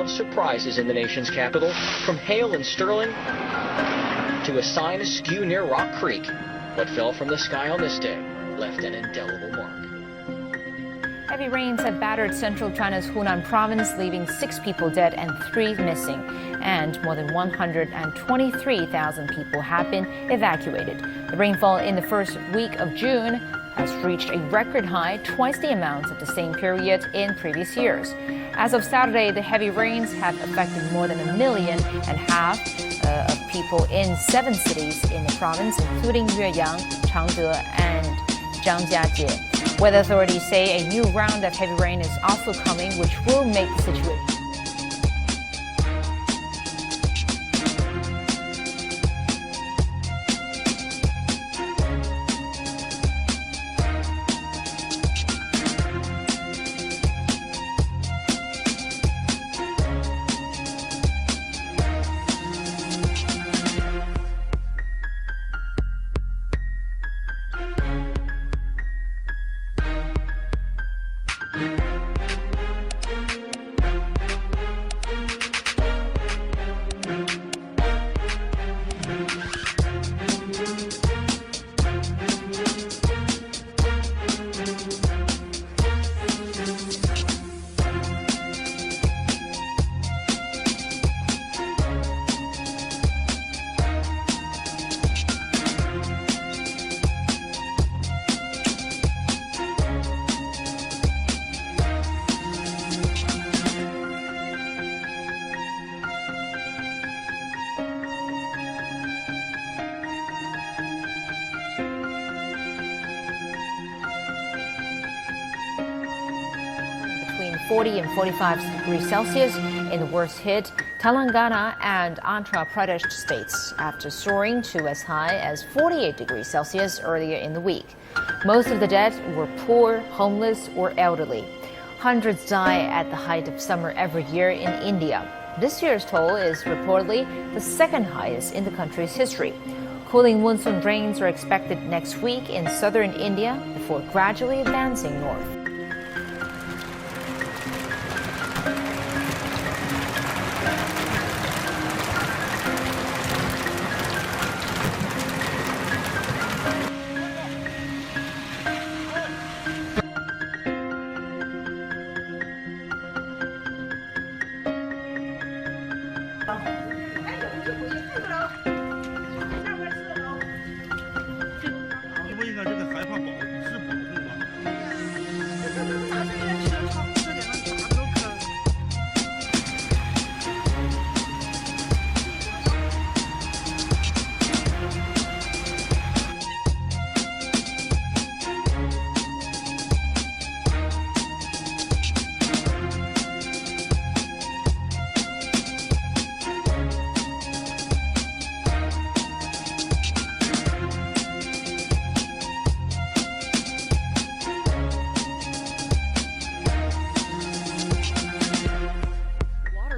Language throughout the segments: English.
of surprises in the nation's capital, from hail in Sterling to a sign askew near Rock Creek. What fell from the sky on this day left an indelible mark. Heavy rains have battered central China's Hunan province, leaving 6 people dead and 3 missing. And more than 123,000 people have been evacuated. The rainfall in the first week of June has reached a record high, twice the amount of the same period in previous years. As of Saturday, the heavy rains have affected more than 1.5 million of people in 7 cities in the province, including Yueyang, Changde, and Zhangjiajie. Weather authorities say a new round of heavy rain is also coming, which will make the situation. Between 40 and 45 degrees Celsius in the worst hit Telangana and Andhra Pradesh states, after soaring to as high as 48 degrees Celsius earlier in the week. Most of the dead were poor, homeless, or elderly. Hundreds die at the height of summer every year in India. This year's toll is reportedly the second highest in the country's history. Cooling monsoon rains are expected next week in southern India before gradually advancing north.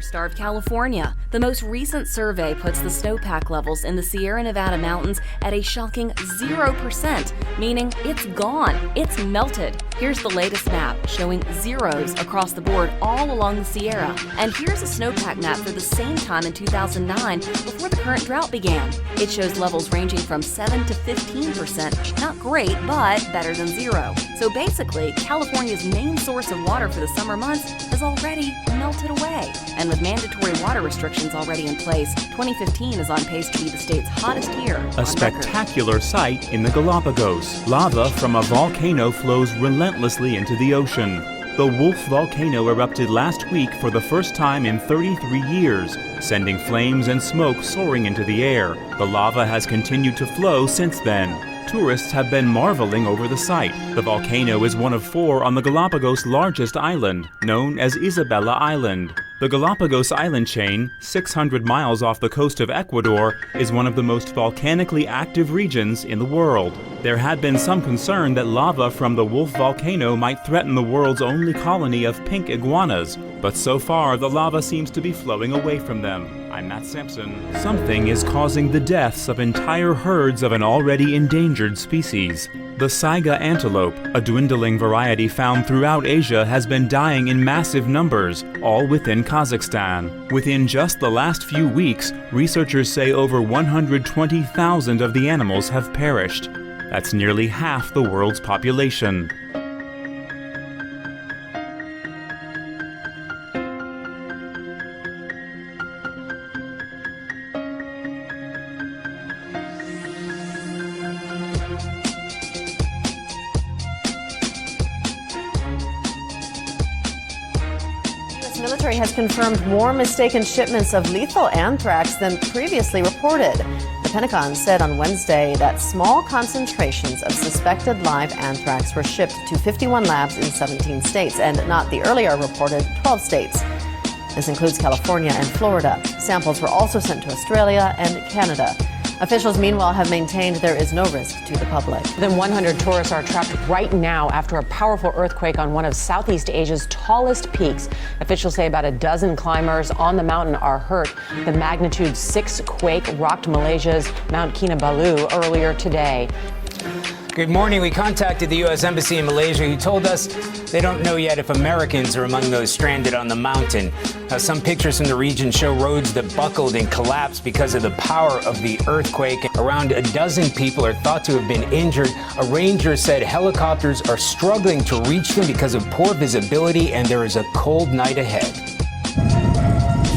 Starved California. The most recent survey puts the snowpack levels in the Sierra Nevada mountains at a shocking 0%, meaning it's gone, it's melted. Here's the latest map showing zeros across the board all along the Sierra. And here's a snowpack map for the same time in 2009, before the current drought began. It shows levels ranging from 7 to 15%. Not great, but better than zero. So basically, California's main source of water for the summer months has already melted away. And with mandatory water restrictions already in place, 2015 is on pace to be the state's hottest year on A spectacular sight in the Galapagos. Lava from a volcano flows relentlessly into the ocean. The Wolf volcano erupted last week for the first time in 33 years, sending flames and smoke soaring into the air. The lava has continued to flow since then. Tourists have been marveling over the sight. The volcano is one of 4 on the Galapagos' largest island, known as Isabella Island. The Galapagos island chain, 600 miles off the coast of Ecuador, is one of the most volcanically active regions in the world. There had been some concern that lava from the Wolf volcano might threaten the world's only colony of pink iguanas, but so far the lava seems to be flowing away from them. I'm Matt Sampson. Something is causing the deaths of entire herds of an already endangered species. The saiga antelope, a dwindling variety found throughout Asia, has been dying in massive numbers, all within Kazakhstan. Within just the last few weeks, researchers say over 120,000 of the animals have perished. That's nearly half the world's population. The military has confirmed more mistaken shipments of lethal anthrax than previously reported. The Pentagon said on Wednesday that small concentrations of suspected live anthrax were shipped to 51 labs in 17 states and not the earlier reported 12 states. This includes California and Florida. Samples were also sent to Australia and Canada. Officials, meanwhile, have maintained there is no risk to the public. More than 100 tourists are trapped right now after a powerful earthquake on one of Southeast Asia's tallest peaks. Officials say about a dozen climbers on the mountain are hurt. The magnitude 6 quake rocked Malaysia's Mount Kinabalu earlier today. Good morning. We contacted the U.S. Embassy in Malaysia, who told us they don't know yet if Americans are among those stranded on the mountain. Now, some pictures from the region show roads that buckled and collapsed because of the power of the earthquake. Around a dozen people are thought to have been injured. A ranger said helicopters are struggling to reach them because of poor visibility, and there is a cold night ahead.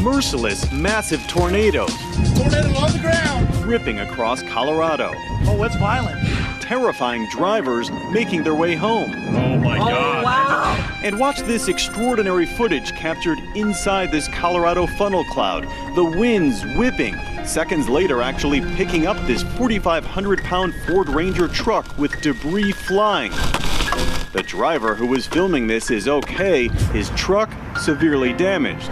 Merciless, massive tornadoes. Tornado on the ground! Ripping across Colorado. Oh, it's violent. Terrifying drivers making their way home. Oh my God. Wow. And watch this extraordinary footage captured inside this Colorado funnel cloud. The winds whipping. Seconds later, actually picking up this 4,500-pound Ford Ranger truck with debris flying. The driver who was filming this is okay. His truck severely damaged.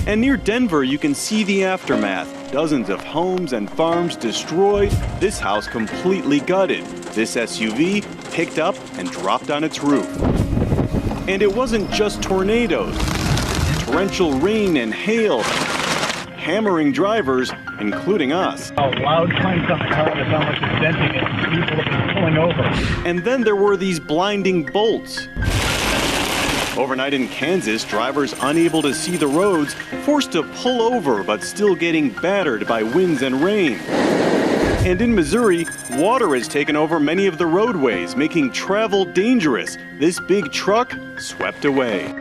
And near Denver, you can see the aftermath. Dozens of homes and farms destroyed, this house completely gutted. This SUV picked up and dropped on its roof. And it wasn't just tornadoes. Torrential rain and hail, hammering drivers, including us. Loud clanks on the car to sound like it's denting it. People have been pulling over. And then there were these blinding bolts. Overnight in Kansas, drivers unable to see the roads, forced to pull over but still getting battered by winds and rain. And in Missouri, water has taken over many of the roadways, making travel dangerous. This big truck swept away.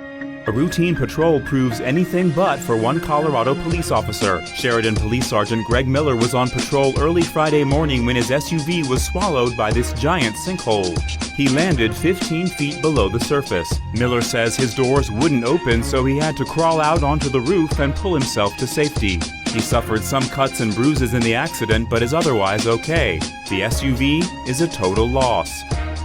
A routine patrol proves anything but for one Colorado police officer. Sheridan Police Sergeant Greg Miller was on patrol early Friday morning when his SUV was swallowed by this giant sinkhole. He landed 15 feet below the surface. Miller says his doors wouldn't open, so he had to crawl out onto the roof and pull himself to safety. He suffered some cuts and bruises in the accident, but is otherwise okay. The SUV is a total loss.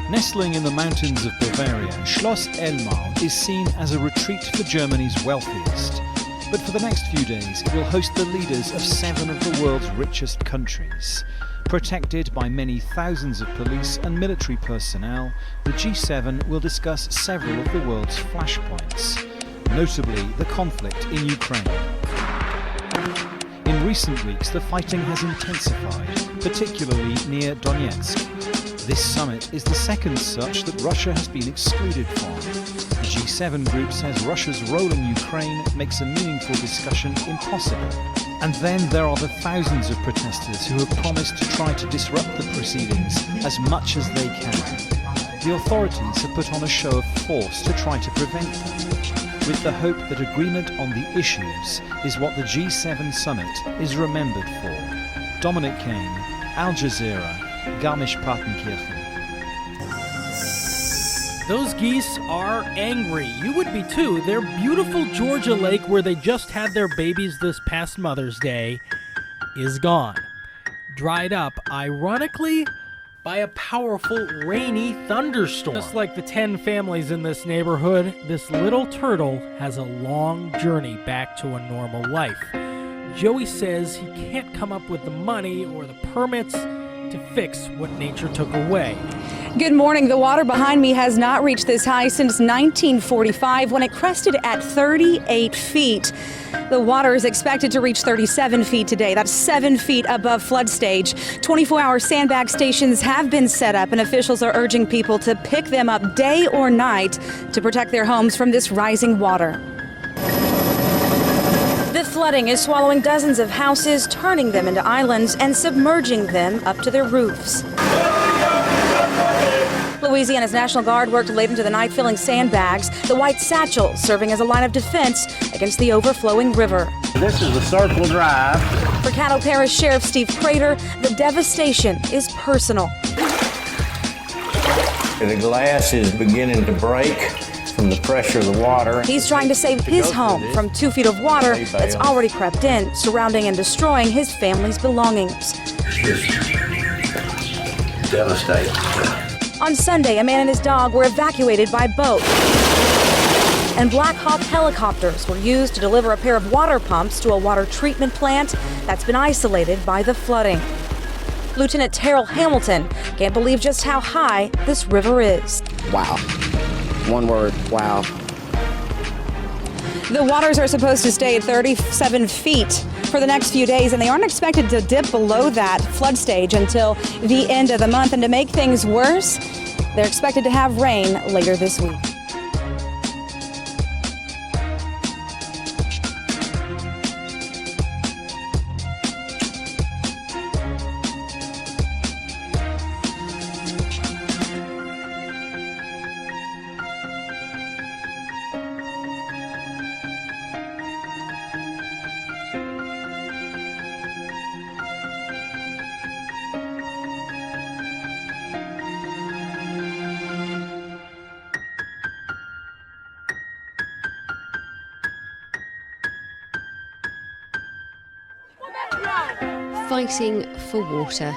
Nestling in the mountains of Bavaria, Schloss Elmau is seen as a retreat for Germany's wealthiest. But for the next few days, it will host the leaders of 7 of the world's richest countries. Protected by many thousands of police and military personnel, the G7 will discuss several of the world's flashpoints, notably the conflict in Ukraine. In recent weeks, the fighting has intensified, particularly near Donetsk. This summit is the second such that Russia has been excluded from. The G7 group says Russia's role in Ukraine makes a meaningful discussion impossible. And then there are the thousands of protesters who have promised to try to disrupt the proceedings as much as they can. The authorities have put on a show of force to try to prevent them, with the hope that agreement on the issues is what the G7 summit is remembered for. Dominic Kane, Al Jazeera, Garmisch-Partenkirchen. Those geese are angry. You would be too. Their beautiful Georgia lake, where they just had their babies this past Mother's Day, is gone. Dried up, ironically, by a powerful rainy thunderstorm. Just like the 10 families in this neighborhood, this little turtle has a long journey back to a normal life. Joey says he can't come up with the money or the permits. to fix what nature took away. Good morning. The water behind me has not reached this high since 1945 when it crested at 38 feet. The water is expected to reach 37 feet today. That's 7 feet above flood stage. 24-hour sandbag stations have been set up, and officials are urging people to pick them up day or night to protect their homes from this rising water. The flooding is swallowing dozens of houses, turning them into islands and submerging them up to their roofs. Louisiana's National Guard worked late into the night filling sandbags, the white satchel serving as a line of defense against the overflowing river. This is the Circle Drive. For Caddo Parish Sheriff Steve Prater, the devastation is personal. The glass is beginning to break from the pressure of the water. He's trying to save his home from 2 feet of water that's already crept in, surrounding and destroying his family's belongings. It's just devastating. On Sunday, a man and his dog were evacuated by boat. And Black Hawk helicopters were used to deliver a pair of water pumps to a water treatment plant that's been isolated by the flooding. Lieutenant Terrell Hamilton can't believe just how high this river is. Wow. One word, wow. The waters are supposed to stay at 37 feet for the next few days, and they aren't expected to dip below that flood stage until the end of the month. And to make things worse, they're expected to have rain later this week. Fighting for water.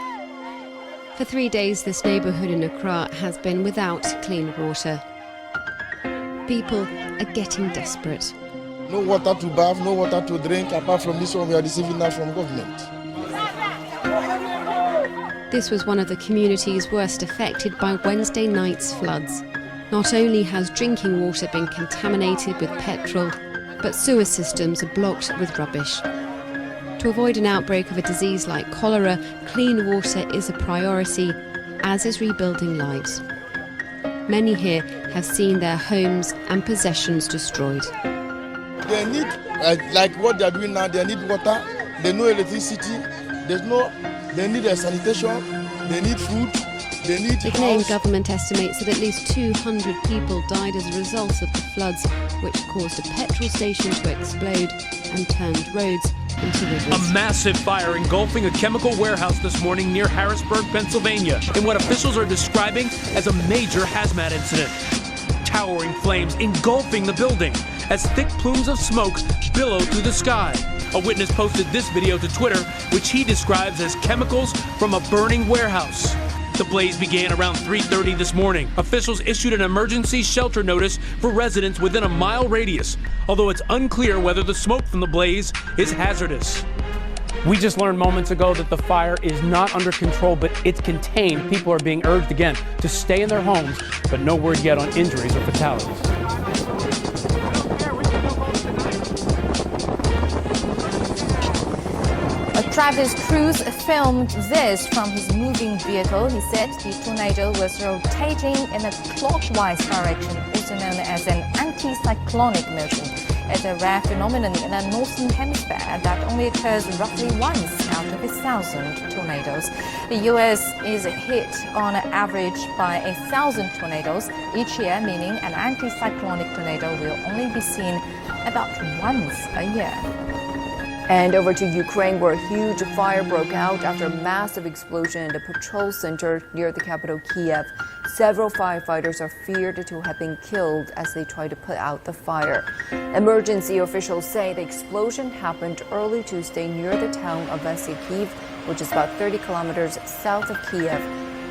For 3 days, this neighbourhood in Accra has been without clean water. People are getting desperate. No water to bath, no water to drink. Apart from this one, we are receiving now from government. This was one of the communities worst affected by Wednesday night's floods. Not only has drinking water been contaminated with petrol, but sewer systems are blocked with rubbish. To avoid an outbreak of a disease like cholera, clean water is a priority, as is rebuilding lives. Many here have seen their homes and possessions destroyed. They need, like what they are doing now, they need water, they need electricity, they need sanitation, they need food, they need The Ghanaian government estimates that at least 200 people died as a result of the floods, which caused a petrol station to explode and turned roads into rivers. A massive fire engulfing a chemical warehouse this morning near Harrisburg, Pennsylvania, in what officials are describing as a major hazmat incident. Towering flames engulfing the building as thick plumes of smoke billow through the sky. A witness posted this video to Twitter, which he describes as chemicals from a burning warehouse. The blaze began around 3:30 this morning. Officials issued an emergency shelter notice for residents within a mile radius, although it's unclear whether the smoke from the blaze is hazardous. We just learned moments ago that the fire is not under control, but it's contained. People are being urged again to stay in their homes, but no word yet on injuries or fatalities. Travis Cruz filmed this from his moving vehicle. He said the tornado was rotating in a clockwise direction, also known as an anticyclonic motion. It's a rare phenomenon in the northern hemisphere that only occurs roughly once out of 1,000 tornadoes. The U.S. is hit on average by 1,000 tornadoes each year, meaning an anticyclonic tornado will only be seen about once a year. And over to Ukraine, where a huge fire broke out after a massive explosion in the patrol center near the capital, Kiev. Several firefighters are feared to have been killed as they try to put out the fire. Emergency officials say the explosion happened early Tuesday near the town of Vasylkiv, which is about 30 kilometers south of Kiev.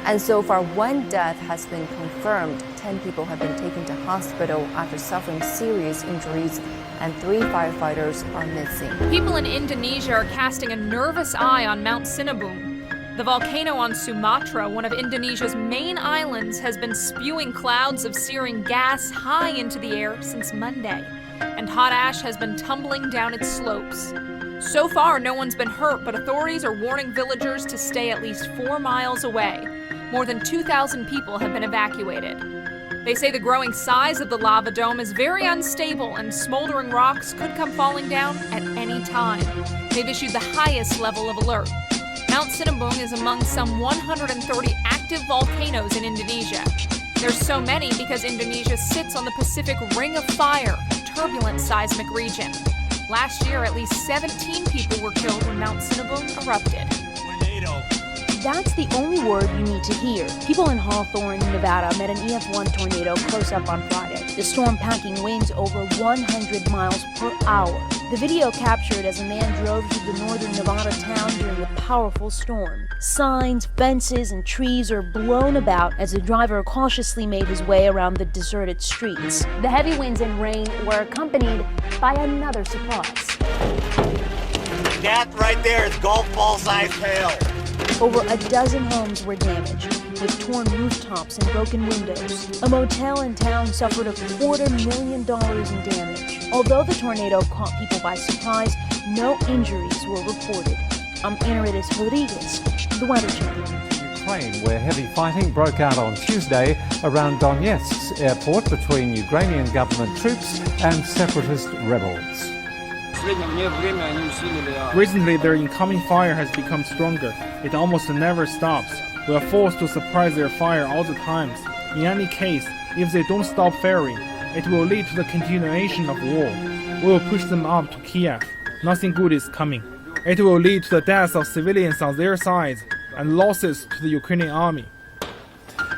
And so far, one death has been confirmed. 10 people have been taken to hospital after suffering serious injuries, and 3 firefighters are missing. People in Indonesia are casting a nervous eye on Mount Sinabung. The volcano on Sumatra, one of Indonesia's main islands, has been spewing clouds of searing gas high into the air since Monday, and hot ash has been tumbling down its slopes. So far, no one's been hurt, but authorities are warning villagers to stay at least 4 miles away. More than 2,000 people have been evacuated. They say the growing size of the lava dome is very unstable and smoldering rocks could come falling down at any time. They've issued the highest level of alert. Mount Sinabung is among some 130 active volcanoes in Indonesia. There's so many because Indonesia sits on the Pacific Ring of Fire, a turbulent seismic region. Last year, at least 17 people were killed when Mount Sinabung erupted. That's the only word you need to hear. People in Hawthorne, Nevada met an EF1 tornado close up on Friday. The storm packing winds over 100 miles per hour. The video captured as a man drove through the northern Nevada town during the powerful storm. Signs, fences, and trees are blown about as the driver cautiously made his way around the deserted streets. The heavy winds and rain were accompanied by another surprise. That right there is golf ball-sized hail. Over a dozen homes were damaged, with torn rooftops and broken windows. A motel in town suffered $250,000 in damage. Although the tornado caught people by surprise, no injuries were reported. I'm Inaritis Rodriguez, the Weather Channel. Ukraine, where heavy fighting broke out on Tuesday around Donetsk's airport between Ukrainian government troops and separatist rebels. Recently, their incoming fire has become stronger. It almost never stops. We are forced to suppress their fire all the times. In any case, if they don't stop firing, it will lead to the continuation of war. We will push them up to Kiev. Nothing good is coming. It will lead to the deaths of civilians on their sides and losses to the Ukrainian army.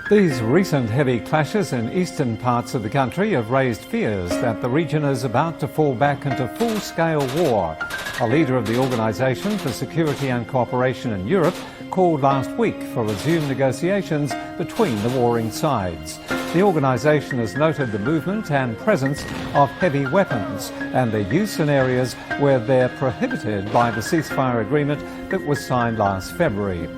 These recent heavy clashes in eastern parts of the country have raised fears that the region is about to fall back into full-scale war. A leader of the Organisation for Security and Cooperation in Europe called last week for resumed negotiations between the warring sides. The organisation has noted the movement and presence of heavy weapons and their use in areas where they're prohibited by the ceasefire agreement that was signed last February.